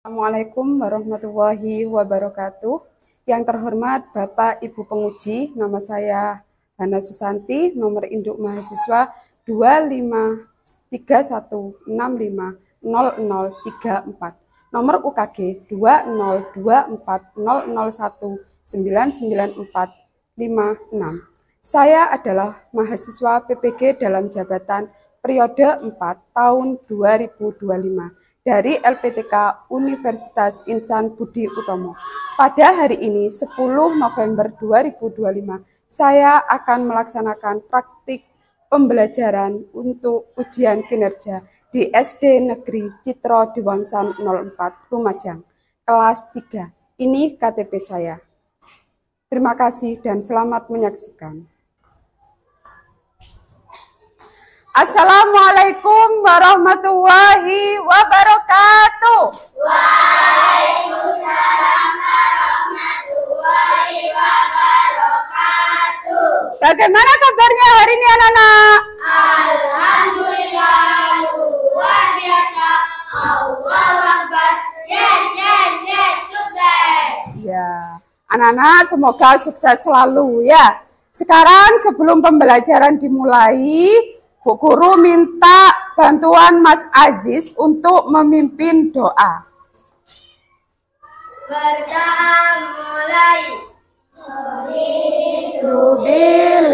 Assalamualaikum warahmatullahi wabarakatuh. Yang terhormat Bapak Ibu Penguji, nama saya Hana Susanti, nomor induk mahasiswa 2561650034, nomor UKG 20240019945. Saya adalah mahasiswa PPG dalam jabatan periode 4 tahun 2025 dari LPTK Universitas Insan Budi Utomo. Pada hari ini 10 November 2025, saya akan melaksanakan praktik pembelajaran untuk ujian kinerja di SD Negeri Citro Diwangsan 04 Lumajang, kelas 3. Ini KTP saya. Terima kasih dan selamat menyaksikan. Assalamualaikum warahmatullahi wabarakatuh. Waalaikumsalam warahmatullahi wabarakatuh. Bagaimana kabarnya hari ini anak-anak? Alhamdulillah luar biasa. Allahu Akbar. Yes, sukses. Ya, anak-anak semoga sukses selalu ya. Sekarang sebelum pembelajaran dimulai, Bu Guru minta bantuan Mas Aziz untuk memimpin doa. Berdoa mulai. Billahi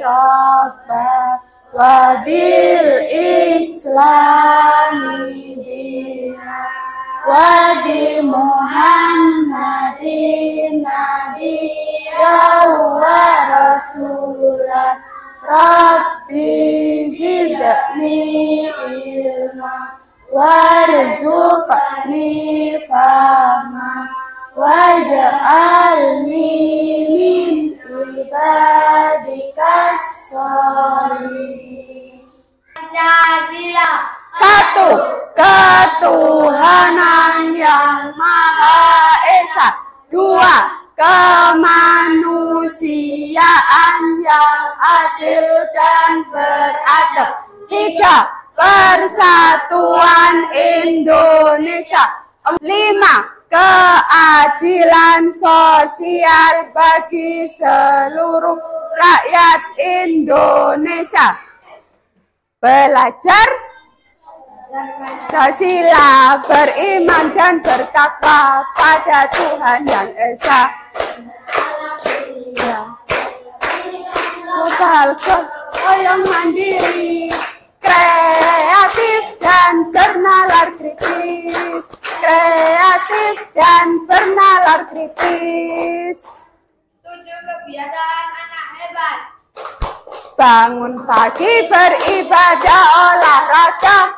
Rabba wa bil Islami dina wa bi Muhammadin nabiyya wa rasulah. Rabbi zidni ilma warzuqni fahma waj'alni min ibadikas sholihin. Pancasila. 1. Ketuhanan yang Maha Esa. 2. Kemanusiaan yang adil dan beradab. 3. Persatuan Indonesia. 5. Keadilan sosial bagi seluruh rakyat Indonesia. Belajar Pancasila, beriman dan bertakwa pada Tuhan Yang Esa. Global yang mandiri, kreatif dan bernalar kritis. Kreatif dan bernalar kritis. 7 kebiasaan anak hebat. Bangun pagi, beribadah, olahraga,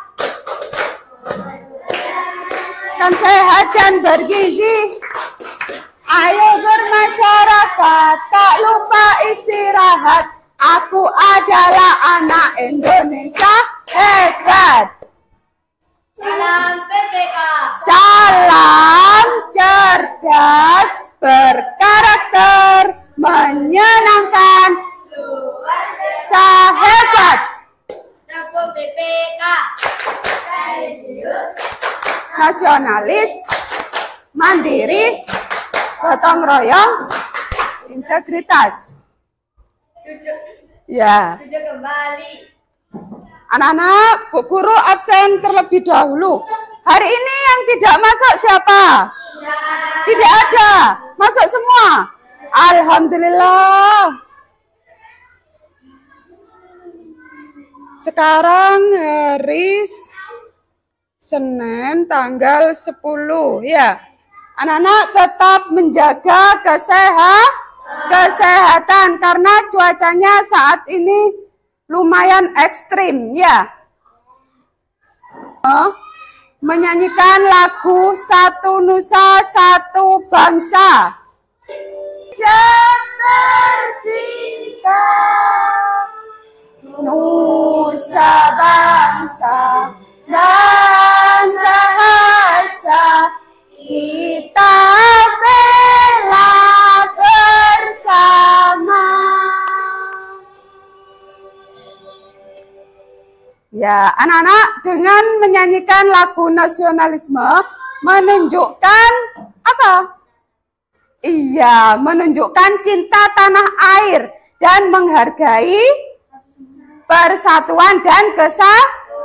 dan sehat dan bergizi. Ayo bermasyarakat, tak lupa istirahat. Aku adalah anak Indonesia hebat. Salam PPK. Salam cerdas, berkarakter, menyenangkan, Luar biasa. sahebat, Tepuk PPK. Religius. nasionalis, mandiri, gotong royong, integritas. Duduk Ya, kembali. anak-anak, Bu Guru absen terlebih dahulu. Hari ini yang tidak masuk siapa? Tidak ada. Masuk semua? Alhamdulillah. Sekarang hari Senin tanggal 10 ya. Anak-anak tetap menjaga kesehatan karena cuacanya saat ini lumayan ekstrim ya. Menyanyikan lagu Satu Nusa Satu Bangsa. Tercinta Nusa bangsa dan bahasa kita bela bersama. Ya, Ya, anak-anak dengan menyanyikan lagu nasionalisme menunjukkan apa? Iya, menunjukkan cinta tanah air dan menghargai persatuan dan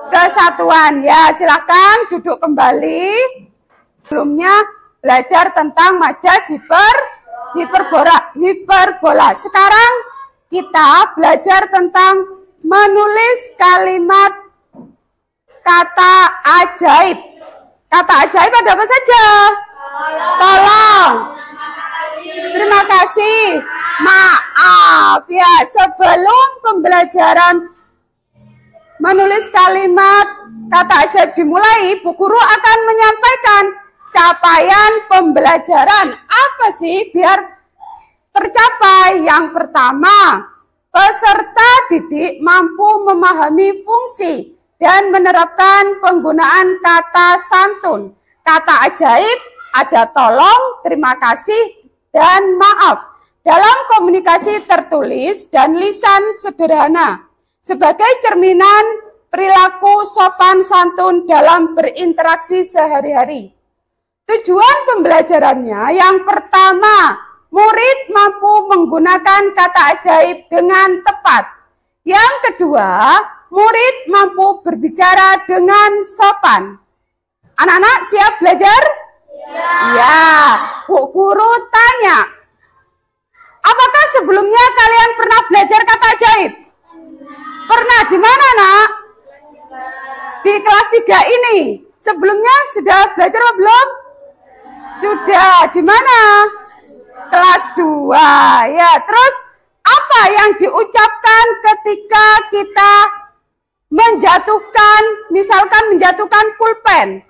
kesatuan. Ya, silakan duduk kembali. Sebelumnya belajar tentang majas hiperbola. Sekarang kita belajar tentang menulis kalimat kata ajaib. Kata ajaib ada apa saja? Tolong. Terima kasih. Maaf ya, sebelum pembelajaran menulis kalimat kata ajaib dimulai, Bu Guru akan menyampaikan capaian pembelajaran. Apa sih biar tercapai? Yang pertama, peserta didik mampu memahami fungsi dan menerapkan penggunaan kata santun. Kata ajaib ada tolong, terima kasih, dan maaf dalam komunikasi tertulis dan lisan sederhana sebagai cerminan perilaku sopan santun dalam berinteraksi sehari-hari. Tujuan pembelajarannya yang pertama, murid mampu menggunakan kata ajaib dengan tepat. Yang kedua, murid mampu berbicara dengan sopan. Anak-anak siap belajar? Ya, Bu Guru tanya, apakah sebelumnya kalian pernah belajar kata ajaib? Pernah, di mana, Nak? Di kelas 3 ini. Sebelumnya sudah belajar apa belum? Sudah, di mana? Kelas 2. Ya, terus apa yang diucapkan ketika kita menjatuhkan, misalkan menjatuhkan pulpen?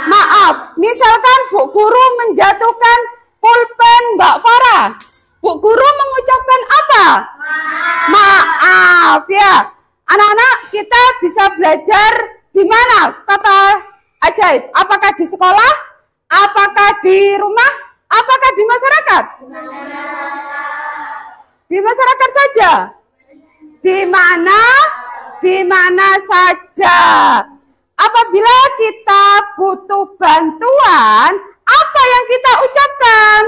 Maaf, misalkan Bu Guru menjatuhkan pulpen Mbak Farah. Bu Guru mengucapkan apa? Maaf ya. Anak-anak, kita bisa belajar di mana kata ajaib? Apakah di sekolah? Apakah di rumah? Apakah di masyarakat? Di masyarakat saja. Di mana? Di mana saja. Apabila kita butuh bantuan, apa yang kita ucapkan?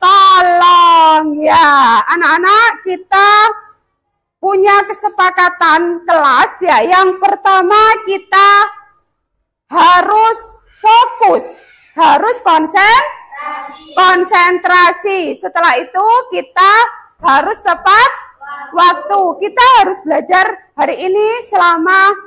Tolong ya. Anak-anak, kita punya kesepakatan kelas ya. Yang pertama, kita harus fokus, harus konsentrasi. Setelah itu kita harus tepat waktu. Kita harus belajar hari ini selama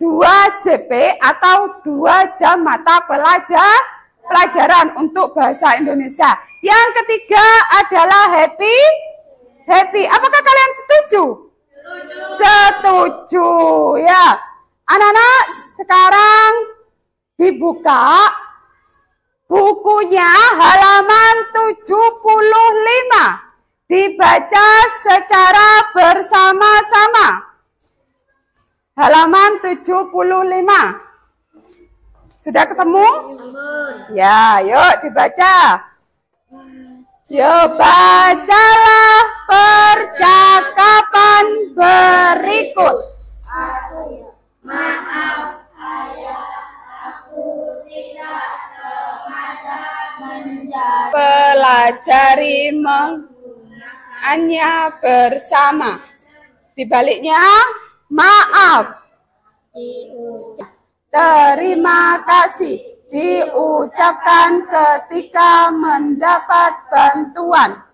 2 JP atau 2 jam mata pelajaran untuk bahasa Indonesia. Yang ketiga adalah happy. Apakah kalian setuju? Setuju ya. Anak-anak, sekarang dibuka bukunya halaman 75. Dibaca secara bersama-sama. Halaman 75. Sudah ketemu? Ya, yuk dibaca. Yuk bacalah percakapan berikut. Maaf, ayah, aku tidak sengaja menjadi. Pelajari menggunakannya bersama. Dibaliknya, maaf. Terima kasih diucapkan ketika mendapat bantuan.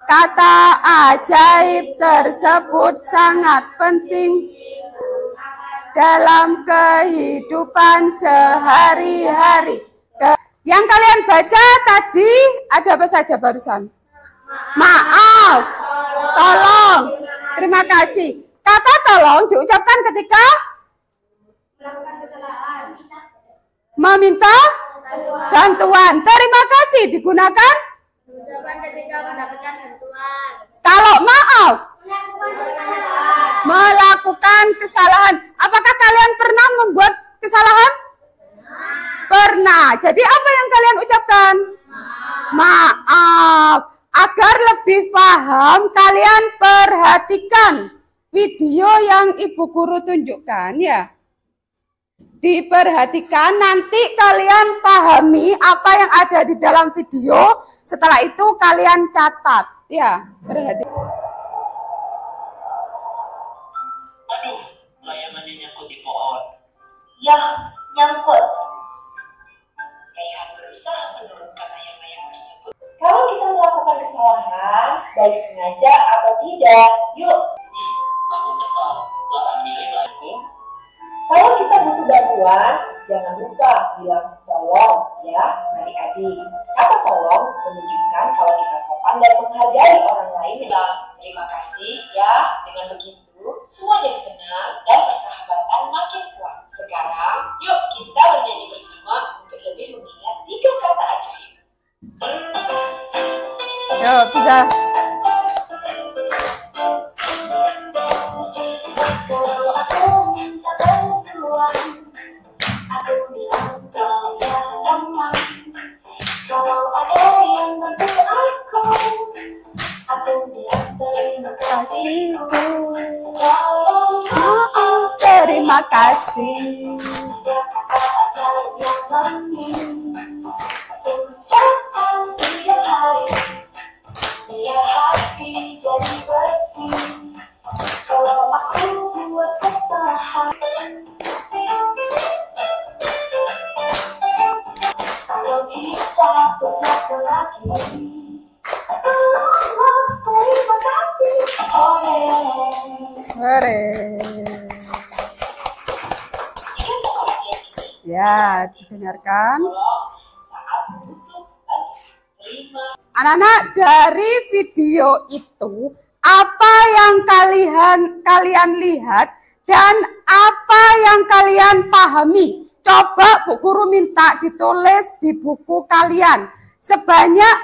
Kata ajaib tersebut sangat penting dalam kehidupan sehari-hari. Yang kalian baca tadi ada apa saja barusan? Maaf, tolong, terima kasih. Kata tolong diucapkan ketika meminta bantuan. Terima kasih digunakan ketika mendapatkan bantuan. kalau maaf melakukan kesalahan. Apakah kalian pernah membuat kesalahan? Pernah. Jadi apa yang kalian ucapkan? Maaf. Agar lebih paham, kalian perhatikan video yang Ibu Guru tunjukkan ya. Diperhatikan, nanti kalian pahami apa yang ada di dalam video. Setelah itu kalian catat ya. Perhatikan. Aduh, layangannya nyangkut di pohon. Ya, nyangkut. Raihan berusaha menurunkan layang-layang tersebut. Kalau kita melakukan kesalahan, baik sengaja atau tidak, yuk. Aku kesal, gak ambilin aku. Kalau kita butuh bantuan, jangan lupa bilang tolong ya adik-adik. Kata tolong menunjukkan kalau kita sopan dan menghargai orang lain. Terima kasih ya, dengan begitu semua jadi senang dan persahabatan makin kuat. Sekarang, yuk kita bernyanyi bersama untuk lebih mengingat 3 kata ajaib. Yuk, bisa. Kalau aku minta bantuan, aku bilang tolong ya teman. Kalau ada yang bantu aku bilang terima kasih. Tolong Maaf, terima kasih. ada kata yang manis ucapkan tiap hari, biar hati jadi bersih. Kalau aku buat kesalahan, kalau kita bersatu lagi, terima kasih. Hore. Ya, didengarkan. Anak-anak, dari video itu apa yang kalian lihat dan apa yang kalian pahami? Coba Bu Guru minta ditulis di buku kalian sebanyak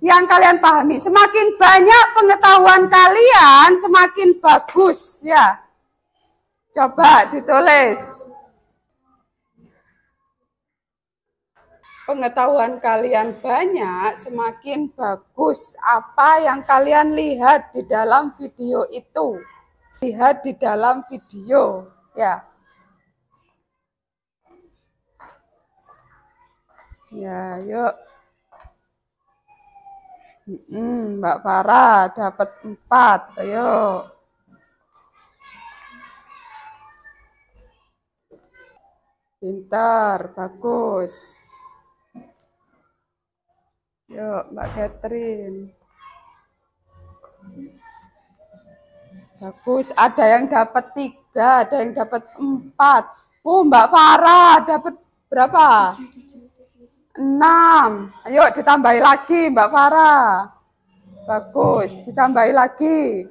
yang kalian pahami. Semakin banyak pengetahuan kalian, semakin bagus ya. Coba ditulis. Pengetahuan kalian banyak, semakin bagus apa yang kalian lihat di dalam video itu. Lihat di dalam video, ya. Ya, yuk. Mbak Farah dapat 4, ayo. Pintar, bagus. Yuk, Mbak Catherine. Bagus, ada yang dapat 3, ada yang dapat 4. Mbak Farah dapat berapa? 6. Ayo ditambahi lagi Mbak Farah. Bagus, ditambahi lagi.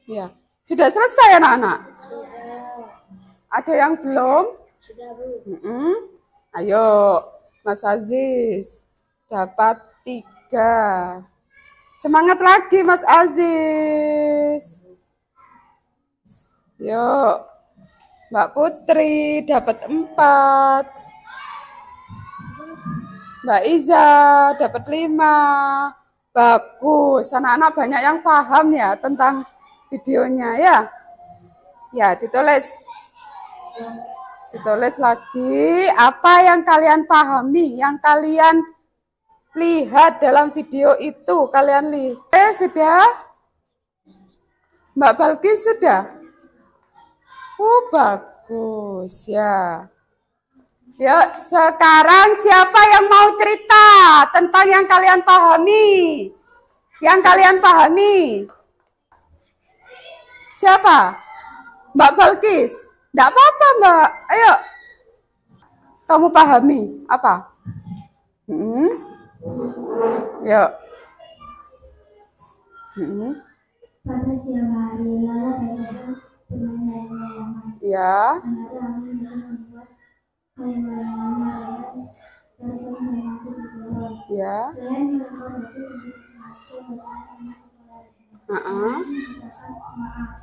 Ya, sudah selesai anak-anak? Sudah. Ada yang belum? Sudah, Bu. Ayo, Mas Aziz dapat 3. Semangat lagi Mas Aziz. Yuk, Mbak Putri dapat 4. Mbak Iza dapat 5. Bagus, anak-anak banyak yang paham ya tentang videonya ya. Ya, ditulis. Ditulis lagi apa yang kalian pahami, yang kalian lihat dalam video itu. Kalian lihat, sudah? Mbak Balkis sudah? Bagus ya. Yuk, sekarang siapa yang mau cerita tentang yang kalian pahami? Yang kalian pahami? Siapa? Mbak Balkis? Enggak apa-apa, Mbak. Ayo. Kamu pahami apa? Yuk. Pada siang hari, Lala dan Ayah bermain layang-layangan. Ya. Ternyata angin itu membuat layang-layangan terbang mengangkut di bawah. Ya. Selain melempar batu untuk mengacu bersama sekolahnya. Mengatakan maaf.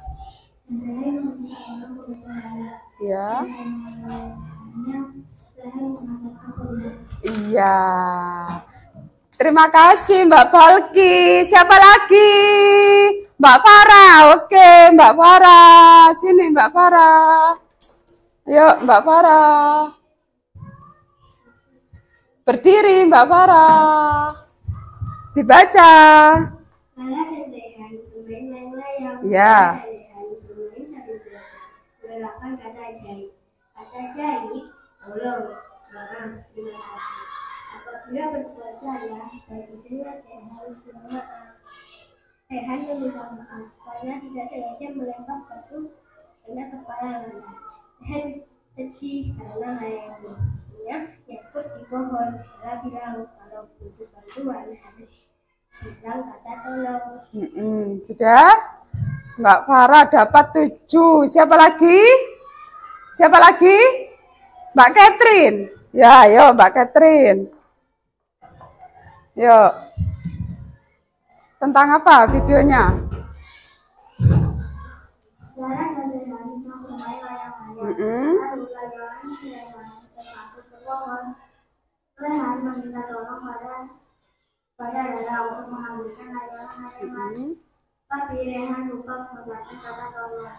Dan saya meminta tolong kepada Lala. Ya. Layang-layangnya saya mengatakan perlu. Iya. Terima kasih Mbak Balki. Siapa lagi? Mbak Farah. Oke, Mbak Farah. Sini Mbak Farah. Yuk Mbak Farah. Berdiri Mbak Farah. Dibaca. Ya. Apabila berbuat salah, bagi sengaja harus bermaaf. Rehan meminta maaf karena tidak sengaja melempar batu kena kepala Lana. Rehan sedih karena layaknya Yakut di pohon. Ella bilang kalau butuh bantuan harus bilang kata tolong. Sudah? Mbak Farah dapat 7. Siapa lagi? Siapa lagi? Mbak Catherine. Ya, ayo Mbak Catherine. Yuk. Tentang apa videonya? Lara dan Rehan bermain layang-layang. Lalu layangan tersangkut ke pohon. Rehan meminta tolong pada Lara untuk mengambilkan layangan. Tapi Rehan lupa mengucapkan kata tolong.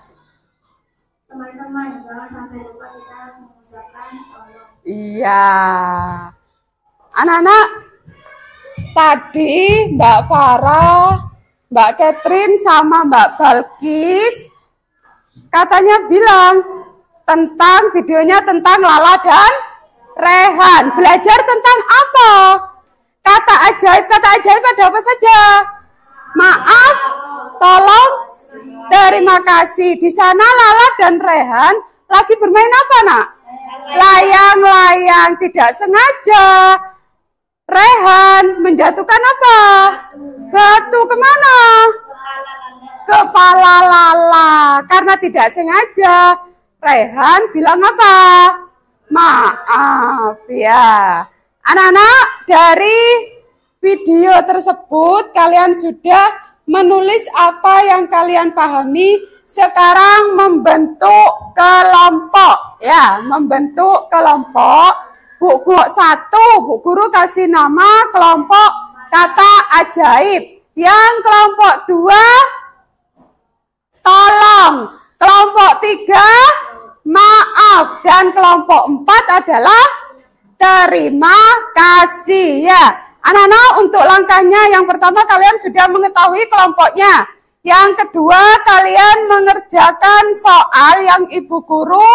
Teman-teman, jangan sampai lupa kita mengucapkan tolong. Iya. Anak-anak, tadi Mbak Farah, Mbak Catherine sama Mbak Balkis katanya bilang tentang videonya tentang Lala dan Rehan. Belajar tentang apa? Kata ajaib ada apa saja? Maaf, tolong, terima kasih. Di sana Lala dan Rehan lagi bermain apa, Nak? Layang-layang. Tidak sengaja Rehan menjatuhkan apa? Batu kemana? Kepala Lala. Karena tidak sengaja Rehan bilang apa? Maaf ya. Anak-anak, dari video tersebut kalian sudah menulis apa yang kalian pahami. Sekarang membentuk kelompok ya, membentuk kelompok. Buku 1, Bu Guru kasih nama kelompok kata ajaib. Yang kelompok 2 tolong, kelompok 3 maaf, dan kelompok 4 adalah terima kasih ya. Anak-anak, untuk langkahnya yang pertama kalian sudah mengetahui kelompoknya. Yang kedua, kalian mengerjakan soal yang Ibu Guru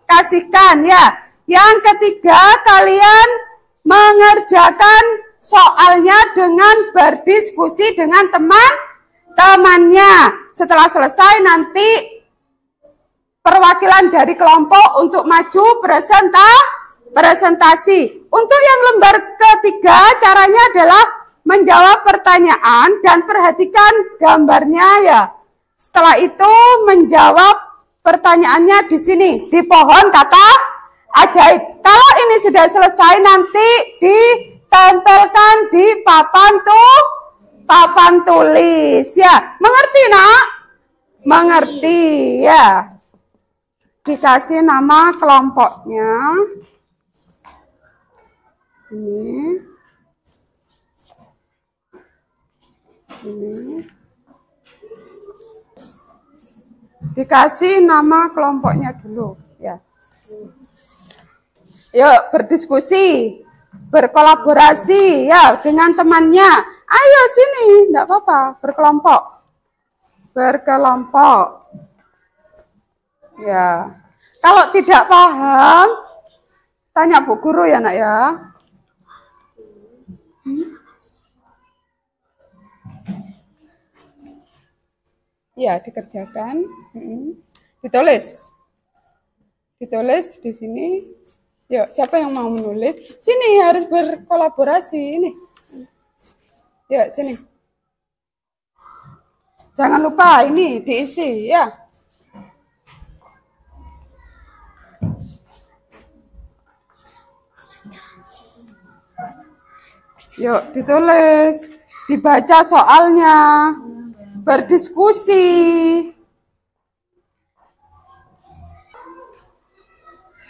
kasihkan ya. Yang ketiga, kalian mengerjakan soalnya dengan berdiskusi dengan teman-temannya. Setelah selesai nanti perwakilan dari kelompok untuk maju presentasi. Untuk yang lembar ketiga, caranya adalah menjawab pertanyaan dan perhatikan gambarnya ya. Setelah itu menjawab pertanyaannya di sini, di pohon kata ajaib. Kalau ini sudah selesai, nanti ditempelkan di papan tulis ya. Mengerti, Nak? Mengerti ya. Dikasih nama kelompoknya. Ini. Dikasih nama kelompoknya dulu ya. Yuk berdiskusi, berkolaborasi ya dengan temannya. Ayo sini, enggak apa-apa, berkelompok. Ya. Kalau tidak paham, tanya Bu Guru ya, Nak ya. Ya, dikerjakan. Ditulis di sini. Yuk, siapa yang mau menulis? Sini, harus berkolaborasi ini. Yuk, sini. Jangan lupa ini diisi ya. Yuk, ditulis, dibaca soalnya. Berdiskusi.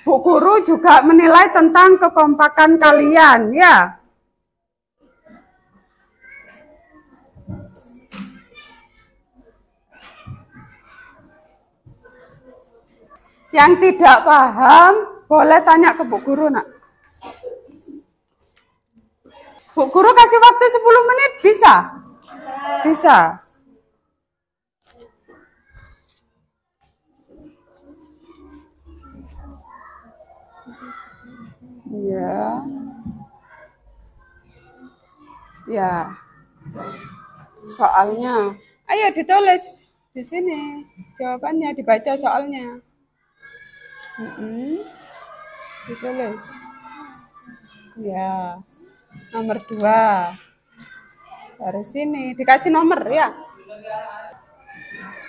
Bu Guru juga menilai tentang kekompakan kalian ya. Yang tidak paham boleh tanya ke Bu Guru, Nak. Bu Guru kasih waktu 10 menit bisa? Bisa. Ya. Ya. Soalnya, ayo ditulis di sini. Jawabannya dibaca soalnya. Ditulis. Ya. Nomor 2. Dari sini dikasih nomor ya.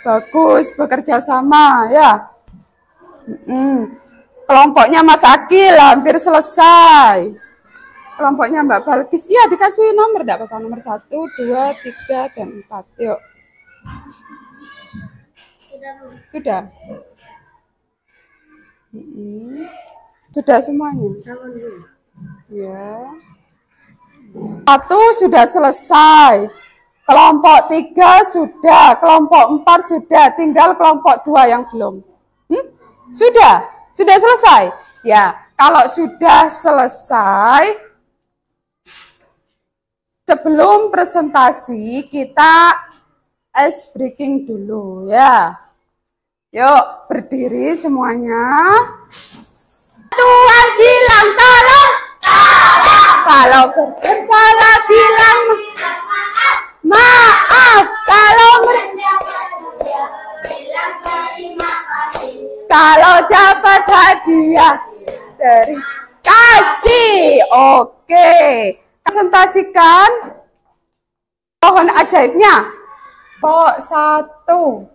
Bagus, bekerja sama ya. Kelompoknya Mas Akil hampir selesai. Kelompoknya Mbak Balkis, iya dikasih nomor, enggak apa-apa, nomor 1, 2, 3, dan 4. Yuk. Sudah? Sudah semuanya? Ya. 1 sudah selesai. Kelompok 3 sudah, kelompok 4 sudah, tinggal kelompok 2 yang belum. Sudah? Sudah selesai? Ya, kalau sudah selesai, sebelum presentasi kita ice breaking dulu ya. Yuk, berdiri semuanya. Tuhan bilang tolong. Kalau bersalah bilang maaf. Kalau dapat hadiah dari kasih. Oke. Presentasikan pohon ajaibnya. Kelompok 1.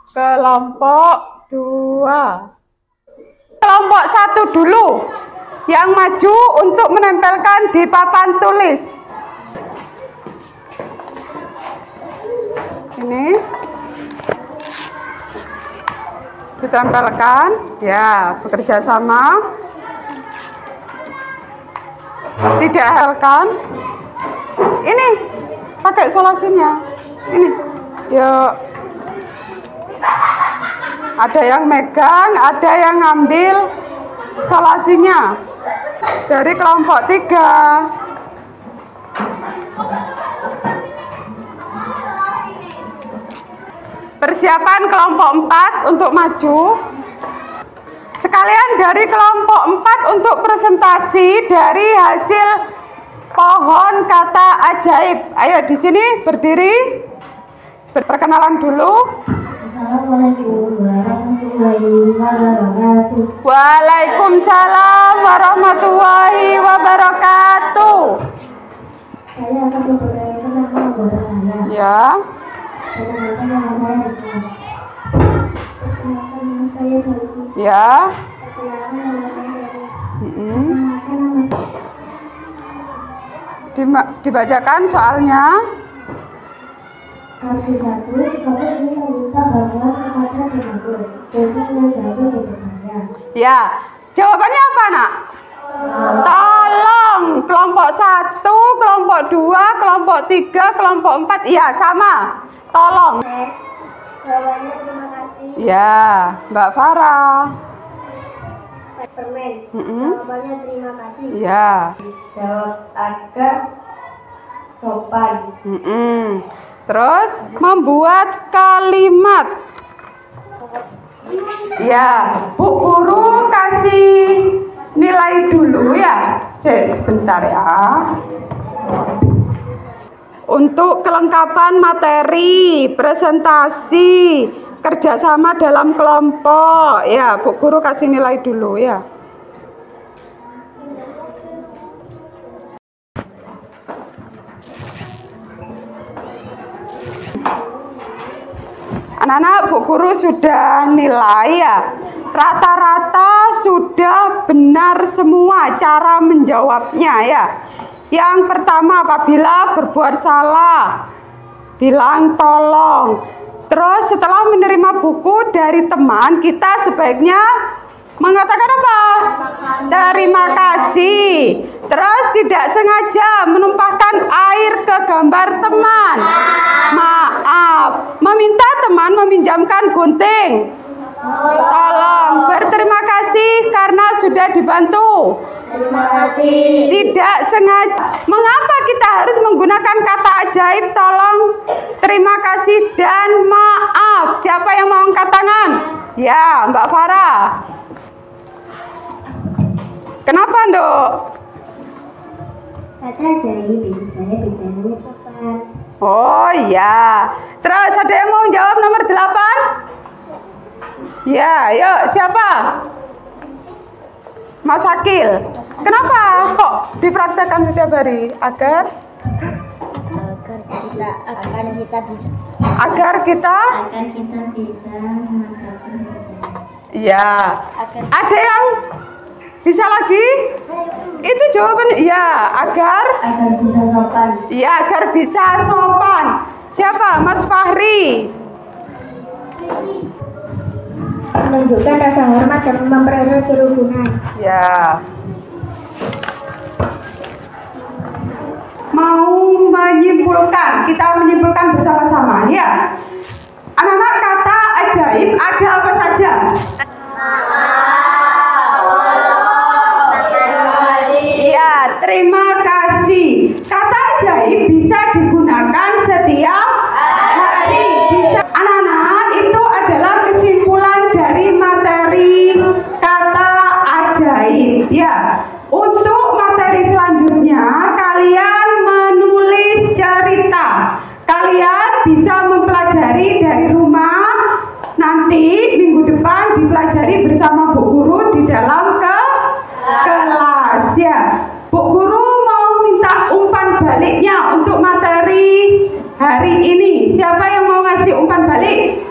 Kelompok 2. Kelompok 1 dulu. Yang maju untuk menempelkan di papan tulis. Ini. Ditempelkan. Ya, bekerja sama. Tidak helkan. Ini pakai solasinya. Ini. Yuk. Ada yang megang, ada yang ngambil solasinya dari kelompok 3. Persiapan kelompok 4 untuk maju. Sekalian dari kelompok 4 untuk presentasi dari hasil pohon kata ajaib. Ayo di sini berdiri. Perkenalan dulu. Assalamualaikum warahmatullahi wabarakatuh. Waalaikumsalam warahmatullahi wabarakatuh. Saya akan berbagi tentang anggota saya. Ya. Perkenalkan nama saya Rizky. Perkenalkan nama saya Balki. Ya. Perkenalkan nama saya Balki. Perkenalkan nama saya. Dibacakan soalnya. Hari 1, Bapak ingin meminta bantuan kepada Dimatur untuk menjaga kebenarannya. Ya, jawabannya apa, Nak? Tolong. Kelompok 1, kelompok 2, kelompok 3, kelompok 4. Iya, sama. Tolong. Jawabannya terima kasih. Ya, Mbak Farah. Permen. Jawabannya terima kasih. Ya. Jawab agar sopan. Terus membuat kalimat. Ya, Bu Guru kasih nilai dulu ya. Sebentar ya. Untuk kelengkapan materi, presentasi, kerjasama dalam kelompok. Ya, Bu Guru kasih nilai dulu ya. Anak-anak, Bu Guru sudah nilai ya. Rata-rata sudah benar semua cara menjawabnya ya. Yang pertama, apabila berbuat salah, bilang tolong. Terus setelah menerima buku dari teman, kita sebaiknya mengatakan apa? Terima kasih. Terus tidak sengaja menumpahkan air ke gambar teman. Maaf. Meminta teman meminjamkan gunting. Tolong. Berterima kasih karena sudah dibantu. Terima kasih. Tidak sengaja. Mengapa kita harus menggunakan kata ajaib? Tolong, terima kasih dan maaf. Siapa yang mau angkat tangan? Ya, Mbak Farah. Kenapa, Nduk? Kata ajaib ini saya bicaranya sopan. Oh iya. Terus ada yang mau jawab nomor 8? Ya, yuk siapa? Mas Akil. Kenapa kok dipraktekkan setiap hari? Agar kita bisa menangkapkan. Iya. Ada yang bisa lagi? Itu jawabannya. Iya, agar bisa sopan. Iya, agar bisa sopan. Siapa? Mas Fahri. Menunjukkan rasa hormat dan mempererat kerukunan. Ya. Mau menyimpulkan, kita menyimpulkan bersama-sama ya. Anak-anak, kata ajaib ada apa saja? Iya, terima kasih. Kata ajaib bisa digunakan setiap hari. Bisa. Anak-anak, itu adalah kesimpulan dari materi kata ajaib. Ya, untuk materi selanjutnya kalian menulis cerita. Kalian bisa mempelajari dari rumah. Nanti minggu depan dipelajari bersama Bu Guru di dalam kelas ya. Bu Guru mau minta umpan baliknya untuk materi hari ini. Siapa yang mau ngasih umpan balik?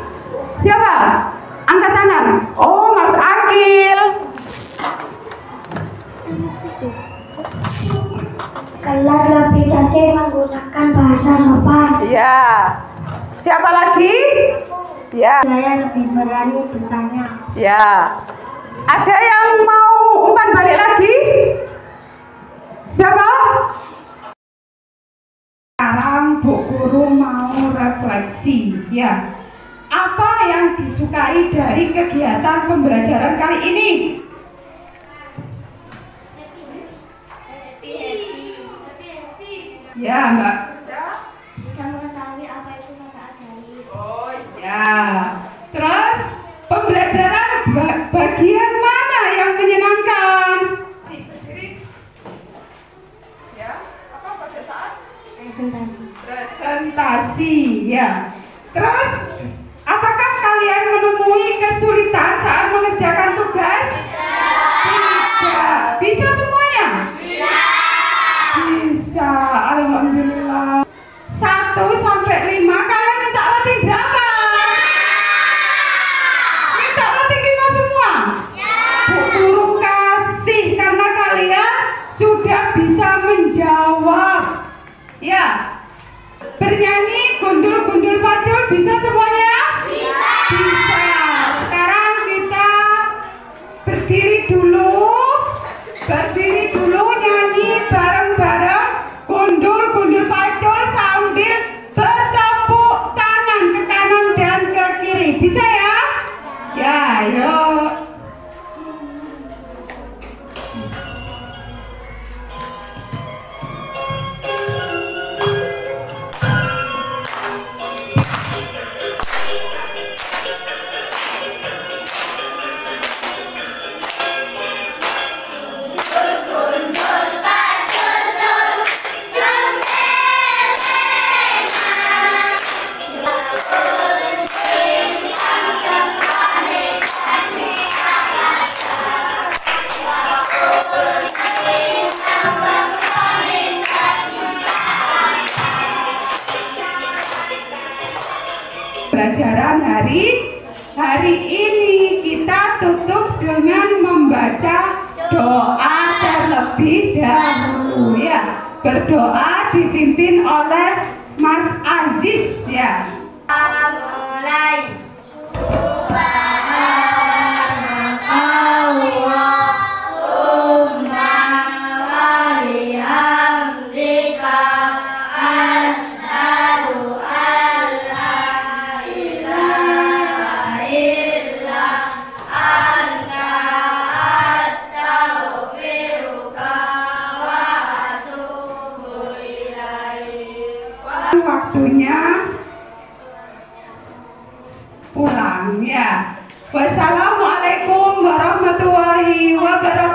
Siapa? Angkat tangan. Oh, Mas Akil. Kelas lebih cantik menggunakan bahasa sopan. Ya. Siapa lagi? Ya. Saya lebih berani bertanya. Ya. Ada yang mau umpan balik lagi? Siapa? Sekarang Bu Guru mau refleksi ya. Apa yang disukai dari kegiatan pembelajaran kali ini? Ya, Mbak. Bisa mengetahui apa itu kata ajaib. Oh ya. Terus pembelajaran bagian mana yang menyenangkan? Ya, apa pada saat presentasi ya. Terus apakah kalian menemui kesulitan saat mengerjakan tugas? Tidak. Bisa semuanya? Bisa. Alhamdulillah. 1 sampai 5 kalian minta rating berapa? Minta rating 5 semua? Bu Guru kasih karena kalian sudah bisa menjawab. Ya. Bernyanyi gundul-gundul pacul bisa semuanya? Bisa. Sekarang kita berdiri dulu. Berdiri dulu, nyanyi bareng-bareng gundul-gundul pacul sambil bertepuk tangan ke kanan dan ke kiri. Bisa ya? Ya, yuk. Pelajaran hari ini kita tutup dengan membaca doa terlebih dahulu ya. Berdoa dipimpin oleh Mas Aziz ya. Mulai. waktunya pulang ya. Wassalamualaikum warahmatullahi wabarakatuh.